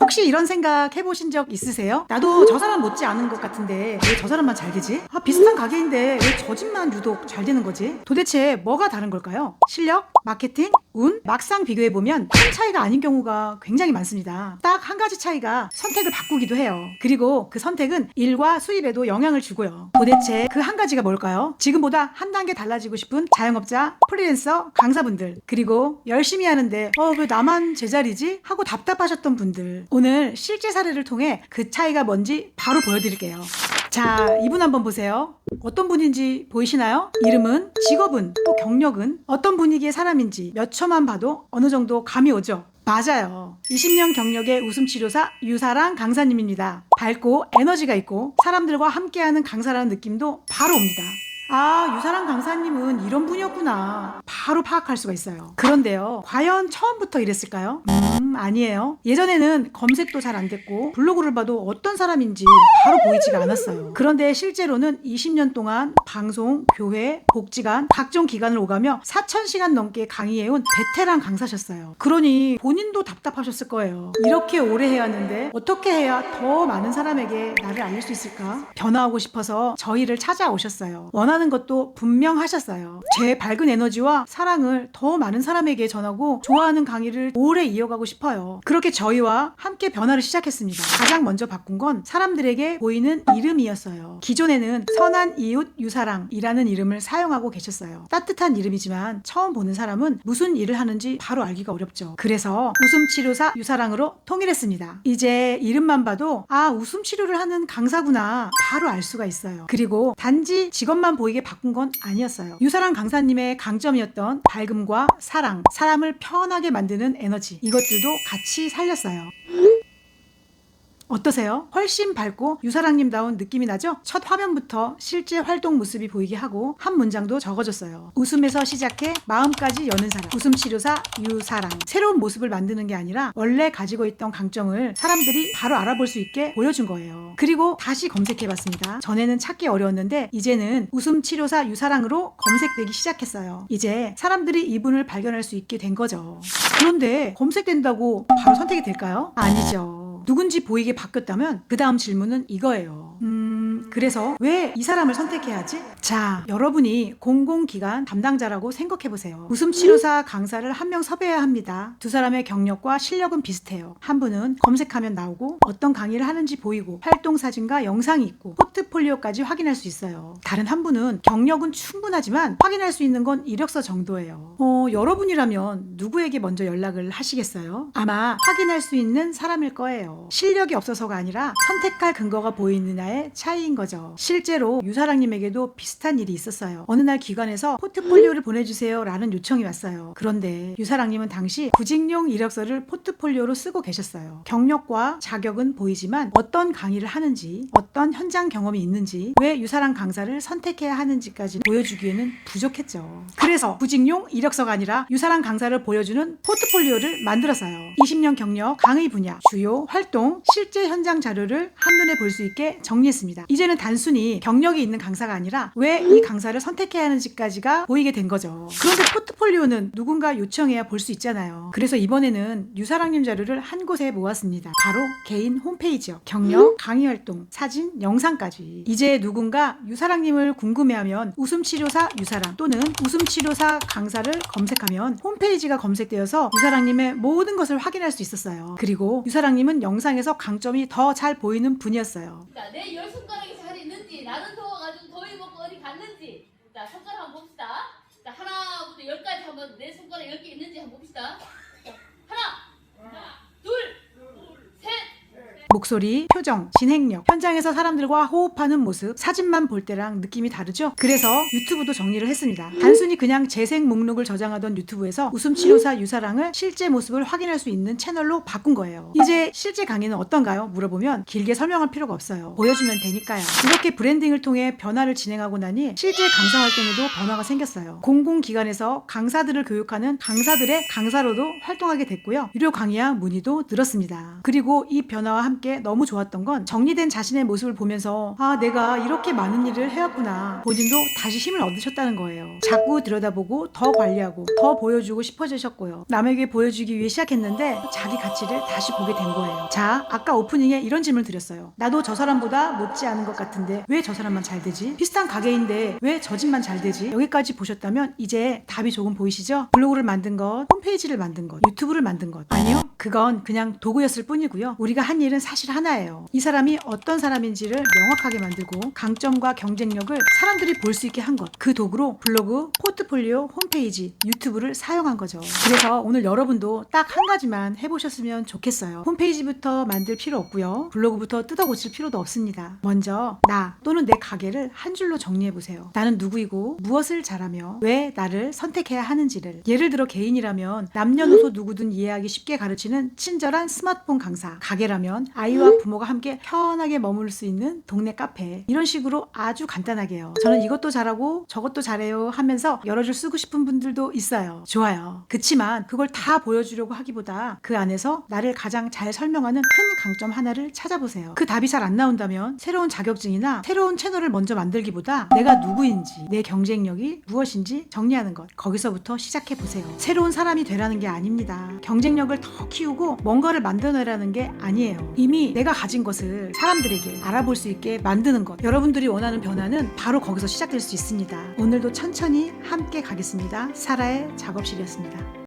혹시 이런 생각 해보신 적 있으세요? 나도 저 사람 못지 않은 것 같은데 왜 저 사람만 잘 되지? 비슷한 가게인데 왜 저 집만 유독 잘 되는 거지? 도대체 뭐가 다른 걸까요? 실력? 마케팅? 운? 막상 비교해보면 큰 차이가 아닌 경우가 굉장히 많습니다. 딱 한 가지 차이가 선택을 바꾸기도 해요. 그리고 그 선택은 일과 수입에도 영향을 주고요. 도대체 그 한 가지가 뭘까요? 지금보다 한 단계 달라지고 싶은 자영업자, 프리랜서, 강사분들, 그리고 열심히 하는데 왜 나만 제자리지? 하고 답답하셨던 분들, 오늘 실제 사례를 통해 그 차이가 뭔지 바로 보여드릴게요. 자, 이분 한번 보세요. 어떤 분인지 보이시나요? 이름은, 직업은, 또 경력은, 어떤 분위기의 사람인지 몇 초만 봐도 어느 정도 감이 오죠? 맞아요. 20년 경력의 웃음치료사 유사랑 강사님입니다. 밝고 에너지가 있고 사람들과 함께하는 강사라는 느낌도 바로 옵니다. 유사랑 강사님은 이런 분이었구나. 바로 파악할 수가 있어요. 그런데요, 과연 처음부터 이랬을까요? 아니에요. 예전에는 검색도 잘 안 됐고 블로그를 봐도 어떤 사람인지 바로 보이지가 않았어요. 그런데 실제로는 20년 동안 방송, 교회, 복지관, 각종 기관을 오가며 4,000시간 넘게 강의해온 베테랑 강사셨어요. 그러니 본인도 답답하셨을 거예요. 이렇게 오래 해왔는데 어떻게 해야 더 많은 사람에게 나를 알릴 수 있을까? 변화하고 싶어서 저희를 찾아오셨어요. 원하는 것도 분명하셨어요. 제 밝은 에너지와 사랑을 더 많은 사람에게 전하고 좋아하는 강의를 오래 이어가고 싶어요. 그렇게 저희와 함께 변화를 시작했습니다. 가장 먼저 바꾼 건 사람들에게 보이는 이름이었어요. 기존에는 선한 이웃 유사랑이라는 이름을 사용하고 계셨어요. 따뜻한 이름이지만 처음 보는 사람은 무슨 일을 하는지 바로 알기가 어렵죠. 그래서 웃음치료사 유사랑으로 통일했습니다. 이제 이름만 봐도 웃음치료를 하는 강사구나 바로 알 수가 있어요. 그리고 단지 직업만 보이게 바꾼 건 아니었어요. 유사랑 강사님의 강점이었던 밝음과 사랑, 사람을 편하게 만드는 에너지, 이것들도 같이 살렸어요. 어떠세요? 훨씬 밝고 유사랑님다운 느낌이 나죠? 첫 화면부터 실제 활동 모습이 보이게 하고 한 문장도 적어줬어요. 웃음에서 시작해 마음까지 여는 사람, 웃음치료사 유사랑. 새로운 모습을 만드는 게 아니라 원래 가지고 있던 강점을 사람들이 바로 알아볼 수 있게 보여준 거예요. 그리고 다시 검색해봤습니다. 전에는 찾기 어려웠는데 이제는 웃음치료사 유사랑으로 검색되기 시작했어요. 이제 사람들이 이분을 발견할 수 있게 된 거죠. 그런데 검색된다고 바로 선택이 될까요? 아니죠. 누군지 보이게 바뀌었다면 그 다음 질문은 이거예요. 그래서 왜 이 사람을 선택해야 하지? 자, 여러분이 공공기관 담당자라고 생각해보세요. 웃음치료사 강사를 한 명 섭외해야 합니다. 두 사람의 경력과 실력은 비슷해요. 한 분은 검색하면 나오고 어떤 강의를 하는지 보이고 활동 사진과 영상이 있고 포트폴리오까지 확인할 수 있어요. 다른 한 분은 경력은 충분하지만 확인할 수 있는 건 이력서 정도예요. 여러분이라면 누구에게 먼저 연락을 하시겠어요? 아마 확인할 수 있는 사람일 거예요. 실력이 없어서가 아니라 선택할 근거가 보이느냐의 차이인 거죠. 실제로 유사랑님에게도 비슷한 일이 있었어요. 어느 날 기관에서 포트폴리오를 보내주세요 라는 요청이 왔어요. 그런데 유사랑님은 당시 구직용 이력서를 포트폴리오로 쓰고 계셨어요. 경력과 자격은 보이지만 어떤 강의를 하는지, 어떤 현장 경험이 있는지, 왜 유사랑 강사를 선택해야 하는지까지 보여주기에는 부족했죠. 그래서 구직용 이력서가 아니라 유사랑 강사를 보여주는 포트폴리오를 만들었어요. 20년 경력, 강의 분야, 주요 활동, 실제 현장 자료를 한눈에 볼 수 있게 정리했습니다. 이제는 단순히 경력이 있는 강사가 아니라 왜 이 강사를 선택해야 하는지까지가 보이게 된 거죠. 그런데 포트폴리오는 누군가 요청해야 볼 수 있잖아요. 그래서 이번에는 유사랑님 자료를 한 곳에 모았습니다. 바로 개인 홈페이지요. 경력, 강의 활동, 사진, 영상까지. 이제 누군가 유사랑님을 궁금해하면 웃음치료사 유사랑 또는 웃음치료사 강사를 검색하면 홈페이지가 검색되어서 유사랑님의 모든 것을 확인할 수 있었어요. 그리고 유사랑님은 영상에서 강점이 더 잘 보이는 분이었어요. 자, 내 열 손가락이 잘 있는지, 나는 더워가지고 더위 먹고 어디 갔는지. 자, 손가락 한번 봅시다. 자, 하나부터 열까지 한번 내 손가락 10개 있는지 한번 봅시다. 자, 하나, 둘, 셋. 목소리, 표정, 진행력, 현장에서 사람들과 호흡하는 모습, 사진만 볼 때랑 느낌이 다르죠? 그래서 유튜브도 정리를 했습니다. 단순히 그냥 재생 목록을 저장하던 유튜브에서 웃음치료사 유사랑을 실제 모습을 확인할 수 있는 채널로 바꾼 거예요. 이제 실제 강의는 어떤가요? 물어보면 길게 설명할 필요가 없어요. 보여주면 되니까요. 이렇게 브랜딩을 통해 변화를 진행하고 나니 실제 강사 활동에도 변화가 생겼어요. 공공기관에서 강사들을 교육하는 강사들의 강사로도 활동하게 됐고요. 유료 강의와 문의도 늘었습니다. 그리고 이 변화와 함께 함께 너무 좋았던 건 정리된 자신의 모습을 보면서 아, 내가 이렇게 많은 일을 해왔구나. 본인도 다시 힘을 얻으셨다는 거예요. 자꾸 들여다보고 더 관리하고 더 보여주고 싶어지셨고요. 남에게 보여주기 위해 시작했는데 자기 가치를 다시 보게 된 거예요. 자, 아까 오프닝에 이런 질문을 드렸어요. 나도 저 사람보다 못지않은 것 같은데 왜 저 사람만 잘 되지? 비슷한 가게인데 왜 저 집만 잘 되지? 여기까지 보셨다면 이제 답이 조금 보이시죠? 블로그를 만든 것, 홈페이지를 만든 것, 유튜브를 만든 것. 아니요, 그건 그냥 도구였을 뿐이고요. 우리가 한 일은 사실 하나예요. 이 사람이 어떤 사람인지를 명확하게 만들고 강점과 경쟁력을 사람들이 볼 수 있게 한 것. 그 도구로 블로그, 포트폴리오, 홈페이지, 유튜브를 사용한 거죠. 그래서 오늘 여러분도 딱 한 가지만 해보셨으면 좋겠어요. 홈페이지부터 만들 필요 없고요. 블로그부터 뜯어 고칠 필요도 없습니다. 먼저 나 또는 내 가게를 한 줄로 정리해보세요. 나는 누구이고 무엇을 잘하며 왜 나를 선택해야 하는지를. 예를 들어 개인이라면 남녀노소 누구든 이해하기 쉽게 가르치는 친절한 스마트폰 강사, 가게라면 아이와 부모가 함께 편하게 머물 수 있는 동네 카페, 이런 식으로 아주 간단하게요. 저는 이것도 잘하고 저것도 잘해요 하면서 여러 줄 쓰고 싶은 분들도 있어요. 좋아요. 그치만 그걸 다 보여주려고 하기보다 그 안에서 나를 가장 잘 설명하는 큰 강점 하나를 찾아보세요. 그 답이 잘 안 나온다면 새로운 자격증이나 새로운 채널을 먼저 만들기보다 내가 누구인지, 내 경쟁력이 무엇인지 정리하는 것, 거기서부터 시작해보세요. 새로운 사람이 되라는 게 아닙니다. 경쟁력을 더 키우고 뭔가를 만들어내라는 게 아니에요. 이미 내가 가진 것을 사람들에게 알아볼 수 있게 만드는 것. 여러분들이 원하는 변화는 바로 거기서 시작될 수 있습니다. 오늘도 천천히 함께 가겠습니다. 사라의 작업실이었습니다.